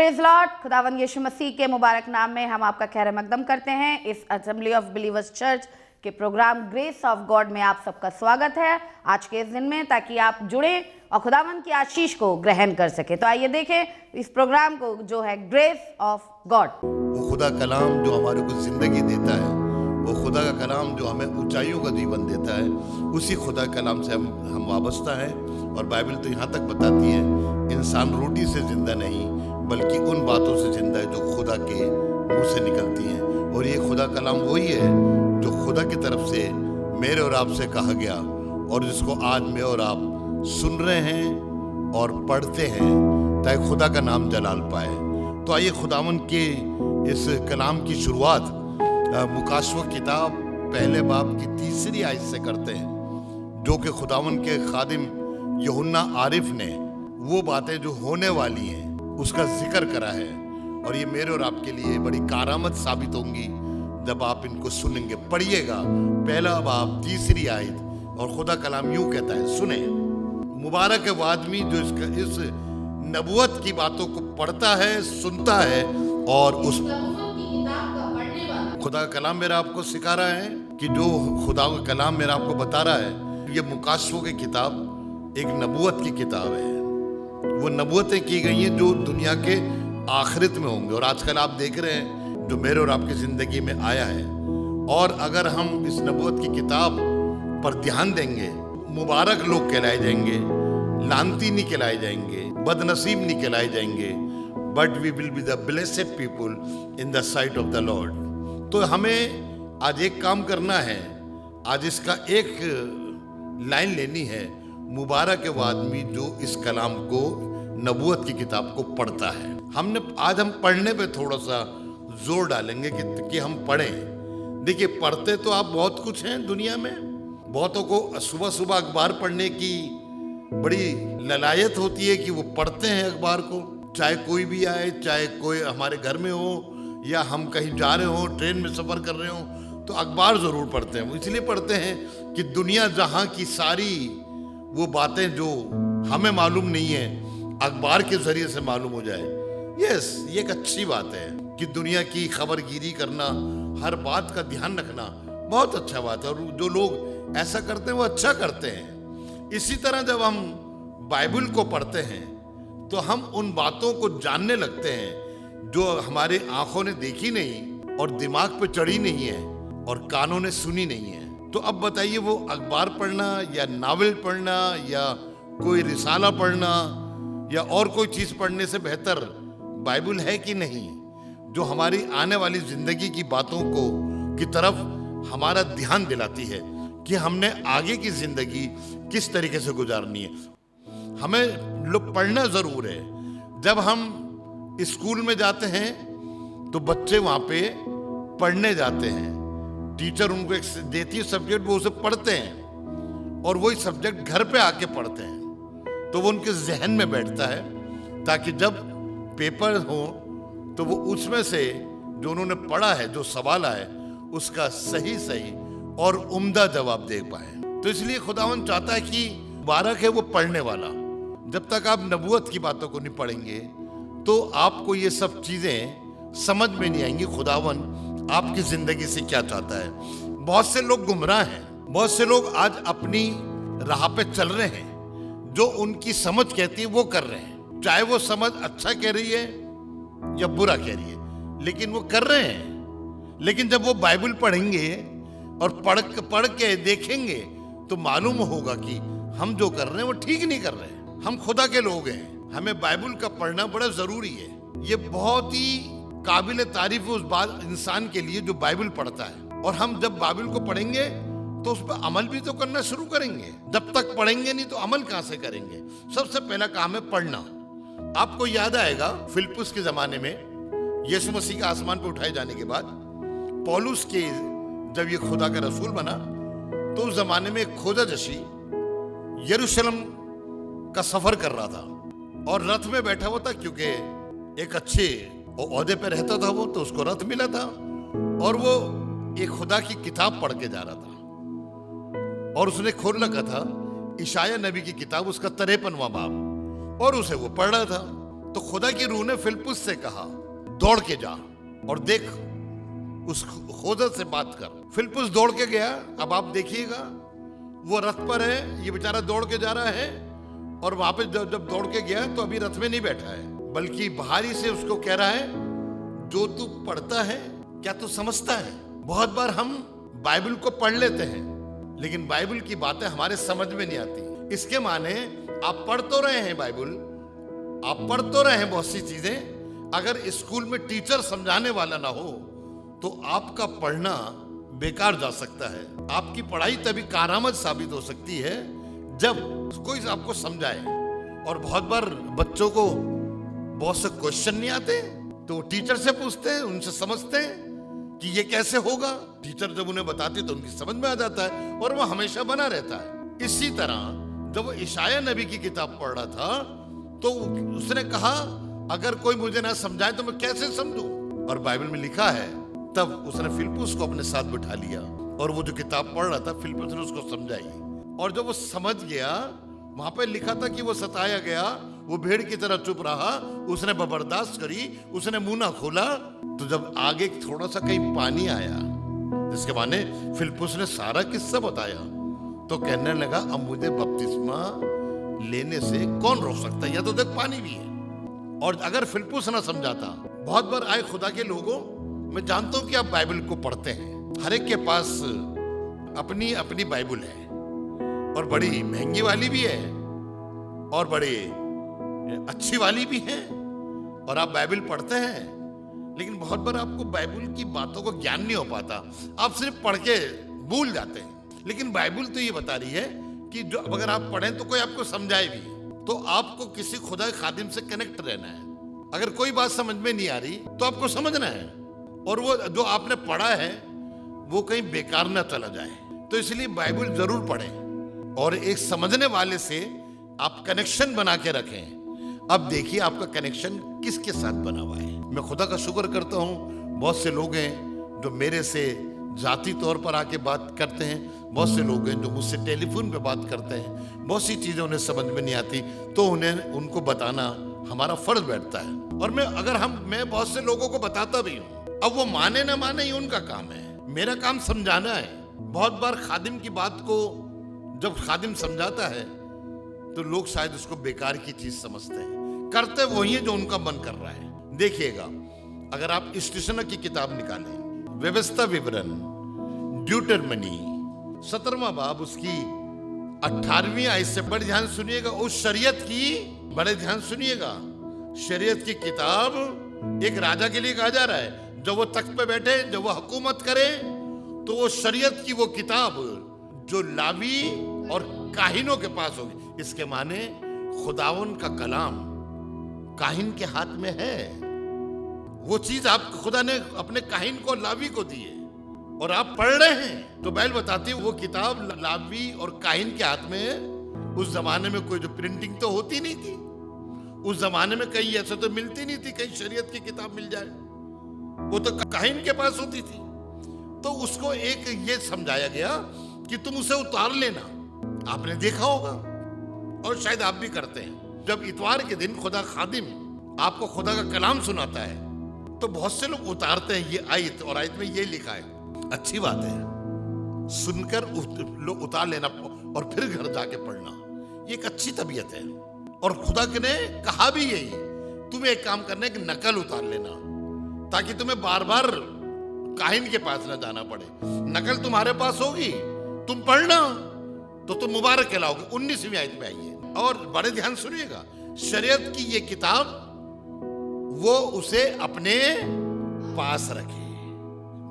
Praise Lord. खुदावंद यीशु मसीह के मुबारक नाम में हम आपका खैर मकदम करते हैं। इस असेंबली ऑफ बिलीवर्स चर्च के प्रोग्राम ग्रेस ऑफ गॉड में आप सबका स्वागत है आज के इस दिन में, ताकि आप जुड़े और खुदावंद की आशीष को ग्रहण कर सके। तो आइए देखें इस प्रोग्राम को जो है ग्रेस ऑफ गॉड। वो खुदा कलाम जो हमारे को जिंदगी देता है, वो खुदा का कलाम जो हमें ऊंचाइयों का जीवन देता है, उसी खुदा कलाम से हम वाबस्ता हैं। और बाइबल तो यहाँ तक बताती है, इंसान रोटी से जिंदा नहीं बल्कि उन बातों से जिंदा है जो खुदा के मुंह से निकलती हैं। और ये खुदा कलाम वही है जो खुदा की तरफ से मेरे और आपसे कहा गया, और जिसको आज मैं और आप सुन रहे हैं और पढ़ते हैं ताकि खुदा का नाम जलाल पाए। तो आइए खुदावन के इस कलाम की शुरुआत मुकाशवा किताब पहले बाब की 3री आयत से करते हैं, जो कि खुदावन के खादिम यूहन्ना आरिफ ने वो बातें जो होने वाली हैं उसका जिक्र करा है। और ये मेरे और आपके लिए बड़ी कारामत साबित होंगी जब आप इनको सुनेंगे। पढ़िएगा पहला बाब 3री आयत, और खुदा कलाम यूं कहता है, सुने, मुबारक है वो आदमी जो इस नबुवत की बातों को पढ़ता है, सुनता है और उस खुदा का कलाम मेरा आपको सिखा रहा है कि जो खुदा का कलाम मेरा आपको बता रहा है, ये मुकाशवा की किताब एक नबुवत की किताब है। वो नबुवतें की गई हैं जो दुनिया के आखिरत में होंगे, और आजकल आप देख रहे हैं जो मेरे और आपकी जिंदगी में आया है। और अगर हम इस नबुवत की किताब पर ध्यान देंगे, मुबारक लोग कहलाए जाएंगे, लानती नहीं कहलाए जाएंगे, बदनसीब नहीं कहलाए जाएंगे, but we will be the blessed people in the sight of the Lord. तो हमें आज एक काम करना है, आज इसका एक लाइन लेनी है, मुबारक है वो आदमी जो इस कलाम को, नबुवत की किताब को पढ़ता है। आज हम पढ़ने पे थोड़ा सा जोर डालेंगे कि हम पढ़ें। देखिए, पढ़ते तो आप बहुत कुछ हैं दुनिया में। बहुतों को सुबह सुबह अखबार पढ़ने की बड़ी ललायत होती है कि वो पढ़ते हैं अखबार को, चाहे कोई भी आए, चाहे कोई हमारे घर में हो या हम कहीं जा रहे हो, ट्रेन में सफ़र कर रहे हो, तो अखबार ज़रूर पढ़ते हैं। वो इसलिए पढ़ते हैं कि दुनिया जहाँ की सारी वो बातें जो हमें मालूम नहीं है, अखबार के ज़रिए से मालूम हो जाए। यस, ये एक अच्छी बात है कि दुनिया की खबरगिरी करना, हर बात का ध्यान रखना बहुत अच्छा बात है, और जो लोग ऐसा करते हैं वो अच्छा करते हैं। इसी तरह जब हम बाइबल को पढ़ते हैं तो हम उन बातों को जानने लगते हैं जो हमारे आंखों ने देखी नहीं और दिमाग पे चढ़ी नहीं है और कानों ने सुनी नहीं है। तो अब बताइए, वो अखबार पढ़ना या नावल पढ़ना या कोई रिसाला पढ़ना या और कोई चीज़ पढ़ने से बेहतर बाइबल है कि नहीं, जो हमारी आने वाली जिंदगी की बातों को की तरफ हमारा ध्यान दिलाती है कि हमने आगे की जिंदगी किस तरीके से गुजारनी है। हमें लोग पढ़ना ज़रूर है। जब हम स्कूल में जाते हैं तो बच्चे वहाँ पे पढ़ने जाते हैं, टीचर उनको एक देती है सब्जेक्ट, वो उसे पढ़ते हैं और वही सब्जेक्ट घर पे आके पढ़ते हैं, तो वो उनके जहन में बैठता है, ताकि जब पेपर हो तो वो उसमें से जो उन्होंने पढ़ा है, जो सवाल आए, उसका सही और उम्दा जवाब दे पाए। तो इसलिए खुदावन चाहता है कि मुबारक है वो पढ़ने वाला। जब तक आप नबुवत की बातों को नहीं पढ़ेंगे तो आपको ये सब चीज़ें समझ में नहीं आएंगी, खुदावन आपकी ज़िंदगी से क्या चाहता है। बहुत से लोग गुमराह हैं, बहुत से लोग आज अपनी राह पे चल रहे हैं, जो उनकी समझ कहती है वो कर रहे हैं, चाहे वो समझ अच्छा कह रही है या बुरा कह रही है, लेकिन वो कर रहे हैं। लेकिन जब वो बाइबल पढ़ेंगे और पढ़ के देखेंगे तो मालूम होगा कि हम जो कर रहे हैं वो ठीक नहीं कर रहे हैं। हम खुदा के लोग हैं, हमें बाइबल का पढ़ना बड़ा जरूरी है। ये बहुत ही काबिल तारीफ है उस बात इंसान के लिए जो बाइबल पढ़ता है। और हम जब बाइबल को पढ़ेंगे तो उस पर अमल भी तो करना शुरू करेंगे। जब तक पढ़ेंगे नहीं तो अमल कहां से करेंगे। सबसे पहला काम है पढ़ना। आपको याद आएगा फिलिप्पुस के जमाने में यीशु मसीह का आसमान पर उठाए जाने के बाद पौलुस के जब ये खुदा का रसूल बना तो उस जमाने में एक खोजाजशी यरूशलेम का सफर कर रहा था और रथ में बैठा हुआ था, क्योंकि एक अच्छे ओहदे पे रहता था वो, तो उसको रथ मिला था और वो एक खुदा की किताब पढ़ के जा रहा था। और उसने खोल रखा था इशाया नबी की किताब, उसका 53वां बाब, और उसे वो पढ़ रहा था। तो खुदा की रूह ने फिलिप्पुस से कहा, दौड़ के जा और देख, उस खोजा से बात कर। फिलिप्पुस दौड़ के गया। अब आप देखिएगा, वो रथ पर है, ये बेचारा दौड़ के जा रहा है, और वहां पे जब दौड़ के गया तो अभी रथ में नहीं बैठा है, बल्कि बाहरी से उसको कह रहा है, जो तू पढ़ता है क्या तू समझता है? बहुत बार हम बाइबल को पढ़ लेते हैं, लेकिन बाइबल की बातें हमारे समझ में नहीं आती। इसके माने आप पढ़ तो रहे हैं बाइबल, आप पढ़ तो रहे हैं बहुत सी चीजें, अगर स्कूल में टीचर समझाने वाला ना हो तो आपका पढ़ना बेकार जा सकता है। आपकी पढ़ाई तभी कारआमद साबित हो सकती है जब कोई आपको समझाए। और बहुत बार बच्चों को बहुत से क्वेश्चन नहीं आते, तो वो टीचर से पूछते हैं, उनसे समझते हैं कि ये कैसे होगा। टीचर जब उन्हें बताती तो उनकी समझ में आ जाता है, और वो हमेशा बना रहता है। इसी तरह जब वो इशाया नबी की किताब पढ़ रहा था तो उसने कहा, अगर कोई मुझे ना समझाए तो मैं कैसे समझूं? और बाइबल में लिखा है, तब उसने फिलिप्पुस को अपने साथ बिठा लिया, और वो जो किताब पढ़ रहा था फिलिप्पुस ने उसको समझाई। और जब वो समझ गया, वहां पे लिखा था कि वो सताया गया, वो भेड़ की तरह चुप रहा, उसने बर्दाश्त करी, उसने मुंह ना खोला। तो जब आगे थोड़ा सा कहीं पानी आया, जिसके माने फिलिप्पुस ने सारा किस्सा बताया, तो कहने लगा, अब मुझे बपतिस्मा लेने से कौन रोक सकता है? या तो देख पानी भी है। और अगर फिलिप्पुस ना समझाता, बहुत बार आए खुदा के लोगों, मैं जानता हूं कि आप बाइबल को पढ़ते हैं, हर एक के पास अपनी अपनी बाइबल है, और बड़ी महंगी वाली भी है और बड़ी अच्छी वाली भी है, और आप बाइबल पढ़ते हैं, लेकिन बहुत बार आपको बाइबल की बातों को ज्ञान नहीं हो पाता, आप सिर्फ पढ़ के भूल जाते हैं। लेकिन बाइबल तो ये बता रही है कि जो अगर आप पढ़ें तो कोई आपको समझाए भी, तो आपको किसी खुदा के खादिम से कनेक्ट रहना है। अगर कोई बात समझ में नहीं आ रही तो आपको समझना है, और वो जो आपने पढ़ा है वो कहीं बेकार ना चला जाए। तो इसलिए बाइबल जरूर पढ़ें, और एक समझने वाले से आप कनेक्शन बना के रखें। अब देखिए आपका कनेक्शन किसके साथ बना हुआ है। मैं खुदा का शुक्र करता हूँ, बहुत से लोग हैं जो मेरे से जाती तौर पर आके बात करते हैं, बहुत से लोग हैं जो मुझसे टेलीफोन पे बात करते हैं, बहुत सी चीजें उन्हें समझ में नहीं आती, तो उनको बताना हमारा फर्ज बैठता है। और मैं बहुत से लोगों को बताता भी हूँ। अब वो माने ना माने ये उनका काम है, मेरा काम समझाना है। बहुत बार खादिम की बात को जब खादिम समझाता है तो लोग शायद उसको बेकार की चीज समझते हैं, करते वही है जो उनका मन कर रहा है। देखिएगा, अगर आप स्टेशनर की किताब निकालें, व्यवस्था विवरण, ड्यूटरमनी 17वां बाब, उसकी 18वीं आयत से बड़े ध्यान सुनिएगा। उस शरीयत की, बड़े ध्यान सुनिएगा, शरीयत की किताब एक राजा के लिए कहा जा रहा है। जब वो तख्त पे बैठे, जब वो हुकूमत करे, तो वो शरीयत की वो किताब जो लावी और काहिनों के पास होगी। इसके माने खुदावन का कलाम काहिन के हाथ में है। वो चीज आप खुदा ने अपने काहिन को, लावी को दी है, और आप पढ़ रहे हैं। तो बाइबल बताती है वो किताब लावी और काहिन के हाथ में है। उस जमाने में कोई जो प्रिंटिंग तो होती नहीं थी, उस जमाने में कहीं ऐसे तो मिलती नहीं थी कहीं शरीयत की किताब मिल जाए, वो तो काहिन के पास होती थी। तो उसको एक ये समझाया गया कि तुम उसे उतार लेना। आपने देखा होगा, और शायद आप भी करते हैं, जब इतवार के दिन खुदा खादिम आपको खुदा का कलाम सुनाता है तो बहुत से लोग उतारते हैं ये आयत, और आयत में ये लिखा है। अच्छी बात है, सुनकर लोग उतार लेना और फिर घर जाके पढ़ना, ये एक अच्छी तबीयत है। और खुदा ने कहा भी यही, तुम्हें एक काम करना है कि नकल उतार लेना, ताकि तुम्हें बार बार काहिन के पास ना जाना पड़े। नकल तुम्हारे पास होगी, तुम पढ़ना तो तुम मुबारक कहलाओगे। 19वीं आयत में आई है। और बड़े ध्यान सुनिएगा, शरीयत की ये किताब वो उसे अपने पास रखे।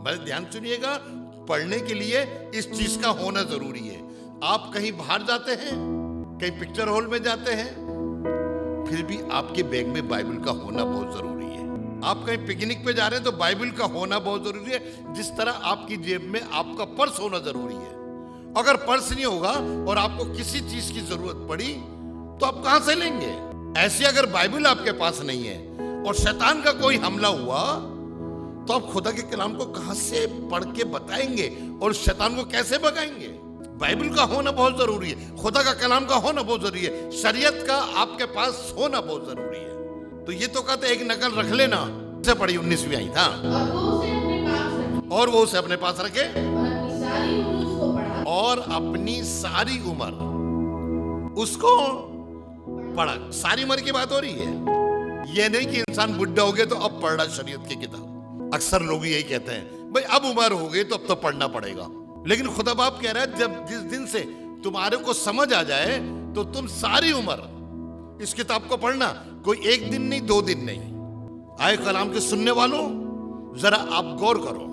बड़े ध्यान सुनिएगा, पढ़ने के लिए इस चीज का होना जरूरी है। आप कहीं बाहर जाते हैं, कहीं पिक्चर हॉल में जाते हैं, फिर भी आपके बैग में बाइबल का होना बहुत जरूरी है। आप कहीं पिकनिक पे जा रहे हैं तो बाइबल का होना बहुत जरूरी है। जिस तरह आपकी जेब में आपका पर्स होना जरूरी है। अगर पर्स नहीं होगा और आपको किसी चीज की जरूरत पड़ी तो आप कहां से लेंगे? ऐसे अगर बाइबल आपके पास नहीं है और शैतान का कोई हमला हुआ तो आप खुदा के कलाम को कहां से पढ़ के बताएंगे और शैतान को कैसे भगाएंगे? बाइबल का होना बहुत जरूरी है, खुदा का कलाम का होना बहुत जरूरी है, शरीयत का आपके पास होना बहुत जरूरी है। तो तो ये तो कहते एक नकल रख लेना, से पढ़ी 19वीं आई था, और वो उसे अपने पास रखे और अपनी सारी उम्र उसको पढ़ा। सारी उम्र की बात हो रही है, ये नहीं कि इंसान बुढ़ा हो गया तो अब पढ़ रहा शरीयत की किताब। अक्सर लोग यही कहते हैं, भाई अब उम्र हो गई तो अब तो पढ़ना पड़ेगा। लेकिन खुदा बाप कह रहा है, जब जिस दिन से तुम्हारे को समझ आ जाए तो तुम सारी उम्र इस किताब को पढ़ना, कोई एक दिन नहीं, 2 दिन नहीं। आए कलाम के सुनने वालों, जरा आप गौर करो,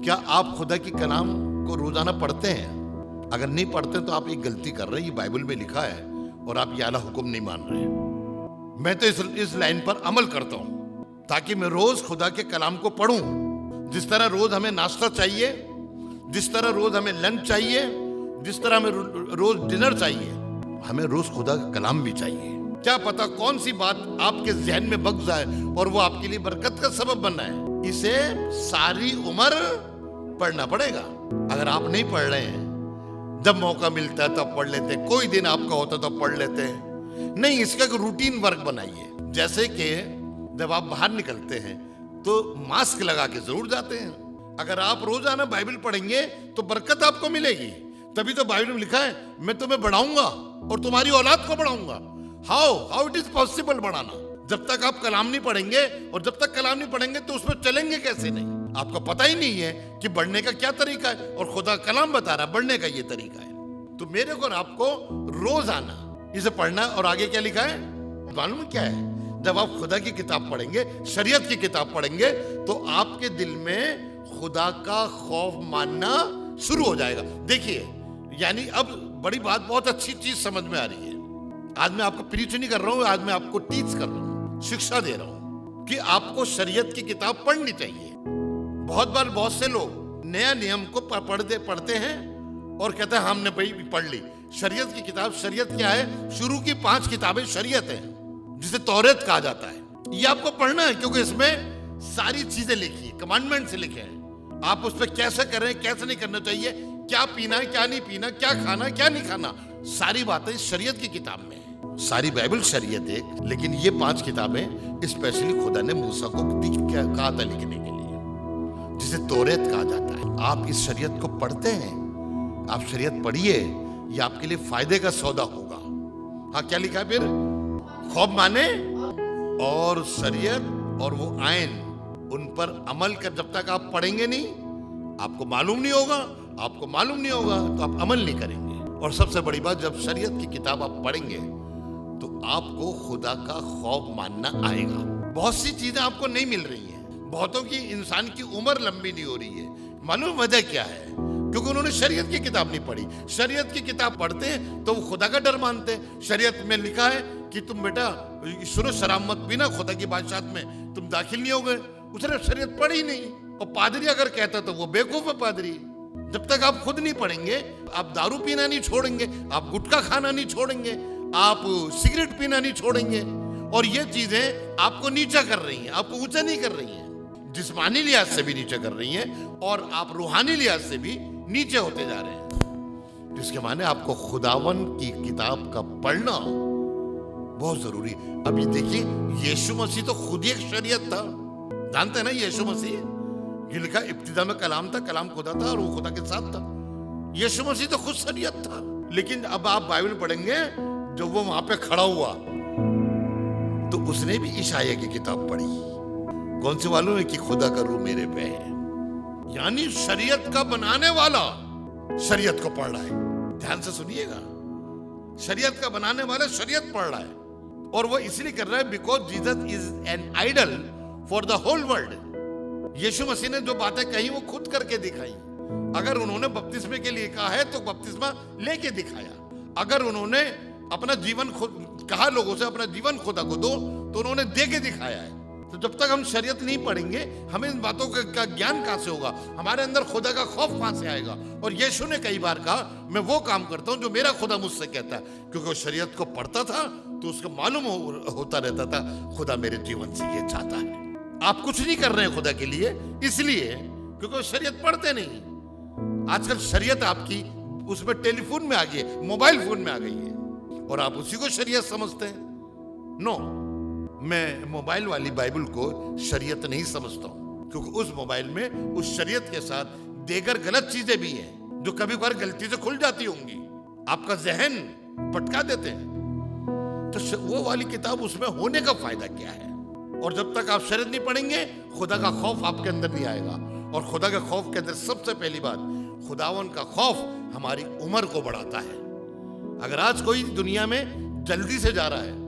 क्या आप खुदा की कलाम को रोजाना पढ़ते हैं? अगर नहीं पढ़ते तो आप एक गलती कर रहे हैं। ये बाइबल में लिखा है और आप ये आला हुक्म नहीं मान रहे। मैं तो इस लाइन पर अमल करता हूं ताकि मैं रोज खुदा के कलाम को पढ़ूं। जिस तरह रोज हमें नाश्ता चाहिए, जिस तरह रोज हमें लंच चाहिए, जिस तरह हमें रोज डिनर चाहिए, हमें रोज खुदा का कलाम भी चाहिए। क्या पता कौन सी बात आपके जहन में बग जाए और वो आपके लिए बरकत का सबब बन रहा है। इसे सारी उम्र पढ़ना पड़ेगा। अगर आप नहीं पढ़ रहे हैं, जब मौका मिलता है तब पढ़ लेते, कोई दिन आपका होता तो पढ़ लेते हैं, नहीं, इसका एक रूटीन वर्क बनाइए। जैसे कि जब आप बाहर निकलते हैं तो मास्क लगा के जरूर जाते हैं। अगर आप रोजाना बाइबल पढ़ेंगे तो बरकत आपको मिलेगी। तभी तो बाइबल में लिखा है, मैं तुम्हें बढ़ाऊंगा और तुम्हारी औलाद को बढ़ाऊंगा। हाउ इट इज पॉसिबल बढ़ाना? जब तक आप कलाम नहीं पढ़ेंगे, और जब तक कलाम नहीं पढ़ेंगे तो उसमें चलेंगे कैसे? नहीं, आपको पता ही नहीं है कि बढ़ने का क्या तरीका है, और खुदा कलाम बता रहा है बढ़ने का ये तरीका है। तो मेरे को और आपको रोजाना इसे पढ़ना है। और आगे क्या लिखा है मालूम क्या है? जब आप खुदा की किताब पढ़ेंगे, शरीयत की किताब पढ़ेंगे, तो आपके दिल में खुदा का खौफ मानना शुरू हो जाएगा। देखिए, यानी अब बड़ी बात, बहुत अच्छी चीज समझ में आ रही है। आज मैं आपको प्रीच नहीं कर रहा हूं, आज मैं आपको टीच कर रहा हूं, शिक्षा दे रहा हूं कि आपको शरीयत की किताब पढ़नी चाहिए। बहुत बार बहुत से लोग नया नियम को पढ़ते हैं और कहते हैं हमने भाई पढ़ ली शरीयत की किताब। शरीयत क्या है? शुरू की 5 किताबें शरीयत है, जिसे तौरेत कहा जाता है। ये आपको पढ़ना है क्योंकि इसमें सारी चीजें लिखी है, कमांडमेंट से लिखे हैं। आप उस पर कैसे कर रहे हैं, कैसे नहीं करना चाहिए, क्या पीना है, क्या नहीं पीना, क्या खाना, क्या नहीं खाना, सारी बातें शरीयत की किताब में है। सारी बाइबल शरीयत एक, लेकिन ये 5 किताबें स्पेशली खुदा ने मूसा को कहा था लिखने के लिए, जिसे तौरेत कहा जाता है। आप इस शरीयत को पढ़ते हैं, आप शरीयत पढ़िए, ये आपके लिए फायदे का सौदा होगा। हाँ, क्या लिखा है फिर? खौफ माने और शरीयत और वो आयन, उन पर अमल कर। जब तक आप पढ़ेंगे नहीं, आपको मालूम नहीं होगा, आपको मालूम नहीं होगा तो आप अमल नहीं करेंगे। और सबसे बड़ी बात, जब शरीयत की किताब आप पढ़ेंगे तो आपको खुदा का खौफ मानना आएगा। बहुत सी चीजें आपको नहीं मिल रही हैं। बहुतों की इंसान की उम्र लंबी नहीं हो रही है। मालूम वजह क्या है? क्योंकि उन्होंने शरीयत की किताब नहीं पढ़ी। शरीयत की किताब पढ़ते हैं तो वो खुदा का डर मानते हैं। शरीयत में लिखा है कि तुम बेटा सुनो, शराब मत पीना, खुदा की बादशाहत में तुम दाखिल नहीं हो गए। उसने शरीयत पढ़ी नहीं। और पादरी अगर कहता तो वो बेवकूफ है पादरी। जब तक आप खुद नहीं पढ़ेंगे, आप दारू पीना नहीं छोड़ेंगे, आप गुटखा खाना नहीं छोड़ेंगे, आप सिगरेट पीना नहीं छोड़ेंगे, और ये चीजें आपको नीचा कर रही हैं, आपको ऊंचा नहीं कर रही हैं, जिस्मानी लिहाज से भी नीचा कर रही हैं, और आप रूहानी लिहाज से भी नीचे होते जा रहे हैं। जिसके माने आपको खुदावन की किताब का पढ़ना बहुत जरूरी है। अभी देखिए, यीशु मसीह तो खुद ही एक शरीयत था। जानते हैं ना यीशु मसीह? ये लिखा, इब्तिदा में कलाम था, कलाम खुदा था और वो खुदा के साथ था। यीशु मसीह तो खुद शरीयत था। लेकिन अब आप बाइबल पढ़ेंगे, जब वो वहां पे खड़ा हुआ तो उसने भी इशाया की किताब पढ़ी। कौन से वालों है कि खुदा का रूह मेरे पे है। यानी शरीयत का बनाने वाला शरीयत को पढ़ रहा है। ध्यान से सुनिएगा, शरीयत का बनाने वाला शरीयत पढ़ रहा है, और वो इसलिए कर रहा है because Jesus is an idol for the whole world. यीशु मसीह ने जो बातें कही वो खुद करके दिखाई। अगर उन्होंने बपतिस्मे के लिए कहा है तो बपतिस्मा लेके दिखाया। अगर उन्होंने अपना जीवन खुद कहा लोगों से अपना जीवन खुदा को दो, तो उन्होंने दे के दिखाया है। तो जब तक हम शरीयत नहीं पढ़ेंगे, हमें इन बातों का ज्ञान कहां से होगा? हमारे अंदर खुदा का खौफ कहां से आएगा? और यीशु ने कई बार कहा, मैं वो काम करता हूं जो मेरा खुदा मुझसे कहता है, क्योंकि वो शरीयत को पढ़ता था तो उसको मालूम होता रहता था खुदा मेरे जीवन से ये चाहता है। आप कुछ नहीं कर रहे हैं खुदा के लिए, इसलिए क्योंकि वो शरीयत पढ़ते नहीं। आजकल शरीयत आपकी उसमें टेलीफोन में आ गई है, मोबाइल फोन में आ गई है, और आप उसी को शरीयत समझते हैं। नो, मैं मोबाइल वाली बाइबल को शरीयत नहीं समझता हूँ, क्योंकि उस मोबाइल में उस शरीयत के साथ देगर गलत चीजें भी हैं जो कभी कभार गलती से खुल जाती होंगी, आपका जहन भटका देते हैं। तो वो वाली किताब उसमें होने का फायदा क्या है? और जब तक आप शरीयत नहीं पढ़ेंगे खुदा का खौफ आपके अंदर नहीं आएगा। और खुदा के खौफ के अंदर सबसे पहली बात, खुदावन का खौफ हमारी उम्र को बढ़ाता है। अगर आज कोई दुनिया में जल्दी से जा रहा है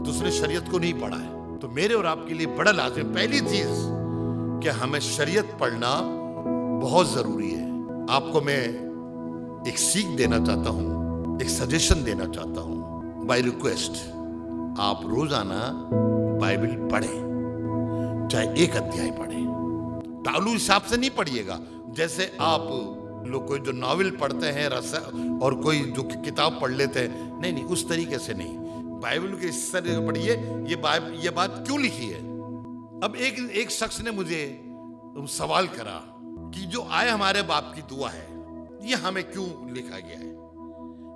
तो उसने शरीयत को नहीं पढ़ा है। तो मेरे और आपके लिए बड़ा लाजिम पहली चीज कि हमें शरीयत पढ़ना बहुत जरूरी है। आपको मैं एक सीख देना चाहता हूं, एक सजेशन देना चाहता हूं, बाय रिक्वेस्ट। आप रोजाना बाइबल पढ़ें, चाहे एक अध्याय पढ़ें। तालू हिसाब से नहीं पढ़िएगा, जैसे आप लोग कोई जो नॉवेल पढ़ते हैं और कोई जो किताब पढ़ लेते हैं, नहीं नहीं, उस तरीके से नहीं। बाइबल के इस तरह से पढ़िए, ये बात क्यों लिखी है। अब एक शख्स ने मुझे सवाल करा कि जो आए हमारे बाप की दुआ है, ये हमें क्यों लिखा गया है,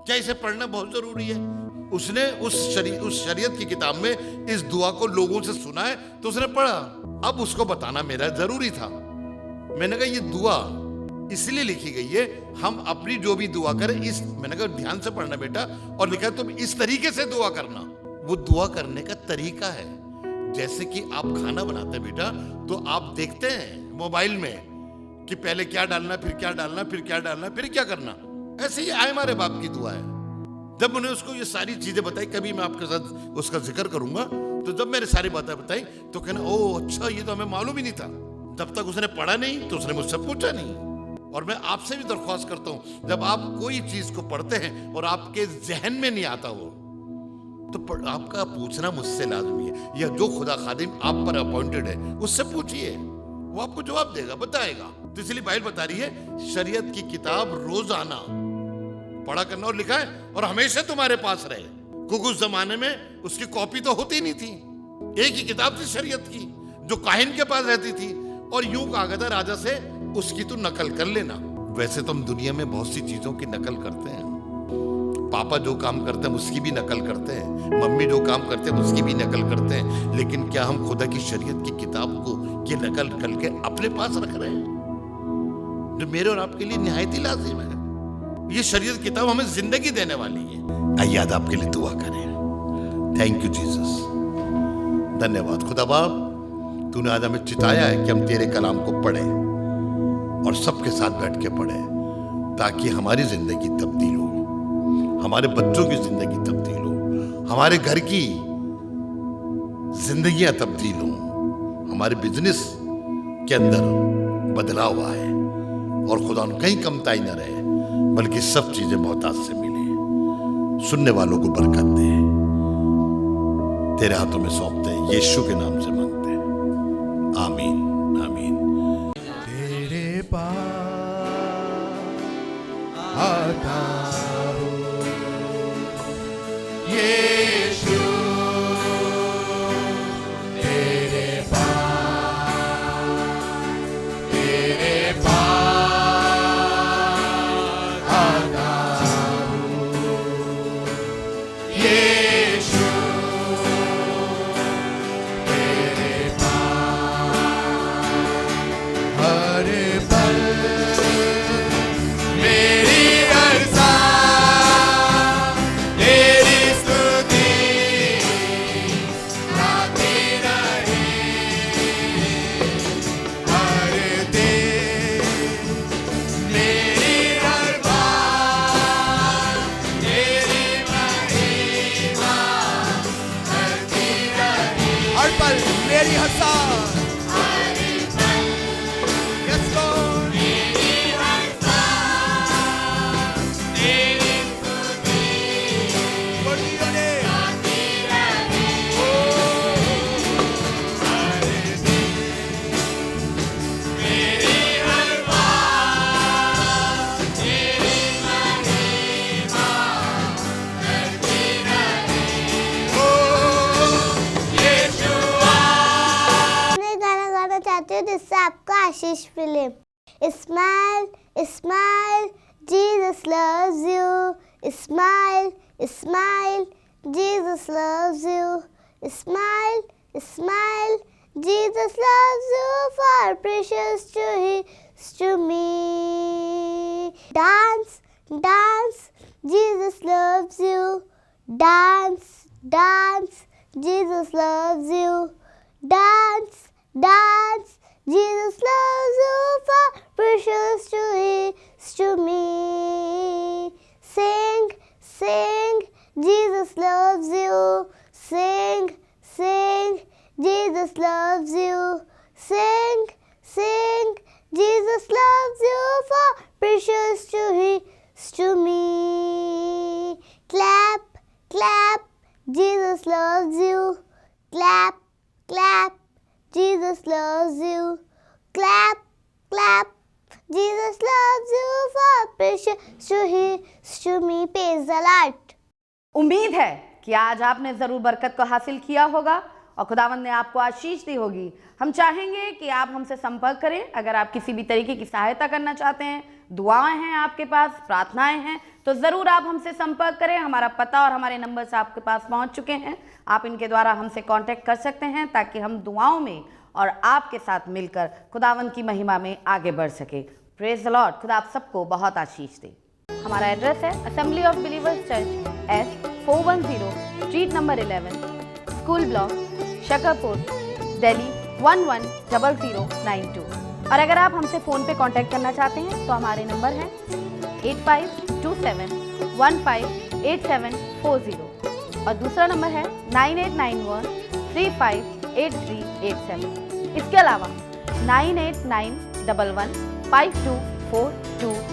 क्या इसे पढ़ना बहुत जरूरी है? उसने उस शरीयत की किताब में इस दुआ को लोगों से सुना है तो उसने पढ़ा। अब उसको बताना मेरा जरूरी था। मैंने कहा ये दुआ इसलिए लिखी गई है, हम अपनी जो भी दुआ करें इस, मैंने कहा ध्यान से पढ़ना बेटा, और लिखा तुम इस तरीके से दुआ करना। वो दुआ करने का तरीका है। जैसे कि आप खाना बनाते हैं बेटा, तो आप देखते हैं मोबाइल में कि पहले क्या डालना, फिर क्या डालना, फिर क्या डालना, फिर क्या करना। ऐसे ही आए हमारे बाप की दुआ है। जब उन्हें उसको ये सारी चीजें बताई, कभी मैं आपके साथ उसका जिक्र करूंगा, तो जब मैंने सारी बातें बताई तो कहना ओ अच्छा, ये तो हमें मालूम ही नहीं था। जब तक उसने पढ़ा नहीं तो उसने मुझसे पूछा नहीं। और मैं आपसे भी दरख्वास्त करता हूं, जब आप कोई चीज को पढ़ते हैं और आपके जहन में नहीं आता वो, तो आपका पूछना मुझसे लाजमी है। या जो खुदा खादिम आप पर अपॉइंटेड है उससे पूछिए, वो आपको जवाब देगा, बताएगा। तो इसलिए बाइबल बता रही है शरीयत की किताब रोजाना पढ़ा करना, और लिखा है और हमेशा तुम्हारे पास रहे, क्योंकि उस जमाने में उसकी कॉपी तो होती नहीं थी। एक ही किताब थी शरीयत की जो काहिन के पास रहती थी, और यूं कहा गया था राजा से उसकी तो नकल कर लेना। वैसे तो हम दुनिया में बहुत सी चीजों की नकल करते हैं। पापा जो काम करते हैं उसकी भी नकल करते हैं, मम्मी जो काम करते हैं उसकी भी नकल करते हैं, लेकिन क्या हम खुदा की शरीयत की किताब को ये नकल करके अपने पास रख रहे हैं, जो मेरे और आपके लिए निहायत ही लाजिम है। ये शरीयत किताब हमें जिंदगी देने वाली है। आइए आज आपके लिए दुआ करें। थैंक यू जीसस, धन्यवाद खुदा बाप, तूने आज हमें चिताया है कि हम तेरे कलाम को पढ़ें और सबके साथ बैठ के पढ़ें, ताकि हमारी जिंदगी तब्दील हो, हमारे बच्चों की जिंदगी तब्दील हो, हमारे घर की जिंदगियां तब्दील हो, हमारे बिजनेस के अंदर बदलाव आए, और खुदा कहीं कमताई न रहे, बल्कि सब चीजें मोहताज से मिले। सुनने वालों को बरकत दे, तेरे हाथों में सौंपते हैं, यीशु के नाम से मांगते हैं, आमीन आमीन। तेरे पास आता हूँ यीशु, तेरे पास आता हूँ यीशु, तेरे पास हर पल मेरी हर सांस तेरी स्तुति गाती रहे, हर दिन मेरी हर बात तेरी महिमा करती रहे, हर पल मेरी हर सांस, yes Lord, मेरी हर सांस तेरी स्तुति गाती रहे, हर दिन मेरी हर बात तेरी महिमा करती रहे, ओ यीशुआ। मैं गाना गाना चाहती हूँ जिससे आपको आशीष मिले। Smile smile Jesus loves you, smile smile Jesus loves you, smile Smile, Jesus loves you, far precious to His to me. Dance, dance, Jesus loves you. Dance, dance, Jesus loves you. Dance, dance, Jesus loves you, far precious to His to me. Sing, sing, Jesus loves you. Sing, sing, Jesus loves you. Sing, sing, Jesus loves you, for precious to His to me. Clap, clap, Jesus loves you. Clap, clap, Jesus loves you. Clap, clap, Jesus loves you, for precious to His to me. Praise the Lord. उम्मीद है कि आज आपने ज़रूर बरकत को हासिल किया होगा और खुदावंद ने आपको आशीष दी होगी। हम चाहेंगे कि आप हमसे संपर्क करें। अगर आप किसी भी तरीके की सहायता करना चाहते हैं, दुआएं हैं आपके पास, प्रार्थनाएं हैं, तो ज़रूर आप हमसे संपर्क करें। हमारा पता और हमारे नंबर्स आपके पास पहुंच चुके हैं। आप इनके द्वारा हमसे कांटेक्ट कर सकते हैं ताकि हम दुआओं में और आपके साथ मिलकर खुदावंद की महिमा में आगे बढ़ सके। Praise the Lord. खुदा आप सबको बहुत आशीष दे। हमारा एड्रेस है assembly of believers church, S410 street number 11, school block, Shakarpur, Delhi 110092। और अगर आप हमसे फ़ोन पे कांटेक्ट करना चाहते हैं तो हमारे नंबर हैं 8527158740 और दूसरा नंबर है 9891358387। इसके अलावा 9891152422